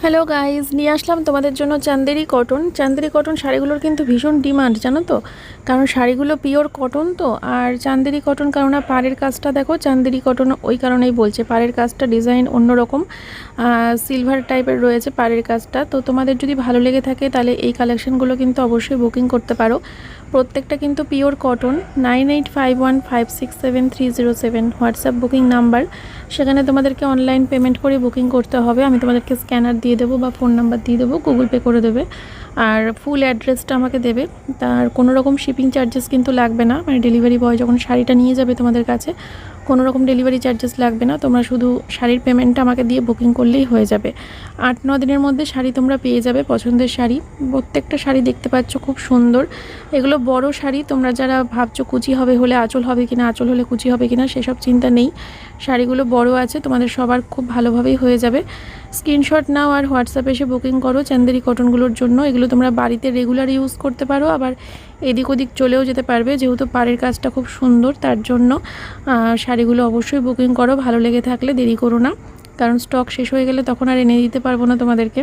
Hello guys, নিয়ে আসলাম তোমাদের জন্য চান্দেরি কটন শাড়িগুলোর কিন্তু ভীষণ ডিমান্ড, জানো তো। কারণ শাড়িগুলো পিওর কটন তো। আর চান্দেরি কটন, কারণ পাড়ের কাজটা দেখো, চান্দেরি কটন ওই কারণেই বলছে, পাড়ের কাজটা ডিজাইন অন্যরকম সিলভার টাইপের রয়েছে পাড়ের কাজটা। তো তোমাদের যদি ভালো লেগে থাকে তাহলে এই কালেকশনগুলো কিন্তু অবশ্যই বুকিং করতে পারো। প্রত্যেকটা কিন্তু pure cotton. 9851567307 WhatsApp booking number, সেখানে তোমাদেরকে অনলাইন পেমেন্ট করে বুকিং করতে হবে। আমি তোমাদেরকে স্ক্যানার দিয়ে দেবো বা ফোন নাম্বার দিয়ে দেবো, গুগল পে করে দেবে। আর ফুল অ্যাড্রেসটা আমাকে দেবে। তার কোনো রকম শিপিং চার্জেস কিন্তু লাগবে না, মানে ডেলিভারি বয় যখন শাড়িটা নিয়ে যাবে তোমাদের কাছে কোনো রকম ডেলিভারি চার্জেস লাগবে না। তোমরা শুধু শাড়ির পেমেন্টটা আমাকে দিয়ে বুকিং করলেই হয়ে যাবে। 8-9 দিনের মধ্যে শাড়ি তোমরা পেয়ে যাবে, পছন্দের শাড়ি। প্রত্যেকটা শাড়ি দেখতে পাচ্ছ খুব সুন্দর। এগুলো বড় শাড়ি, তোমরা যারা ভাবছো কুচি হবে হলে আঁচল হবে কিনা, আঁচল হলে কুচি হবে কিনা, সেসব চিন্তা নেই। শাড়িগুলো বড় আছে, তোমাদের সবার খুব ভালোভাবেই হয়ে যাবে। স্ক্রিনশট নাও আর হোয়াটসঅ্যাপে এসে বুকিং করো চান্দেরি কটনগুলোর জন্য। এগুলো তোমরা বাড়িতে রেগুলার ইউজ করতে পারো, আবার এদিক ওদিক চলেও যেতে পারবে। যেহেতু পাড়ের কাজটা খুব সুন্দর, তার জন্য শাড়িগুলো অবশ্যই বুকিং করো। ভালো লেগে থাকলে দেরি করো না, কারণ স্টক শেষ হয়ে গেলে তখন আর এনে দিতে পারবো না তোমাদেরকে।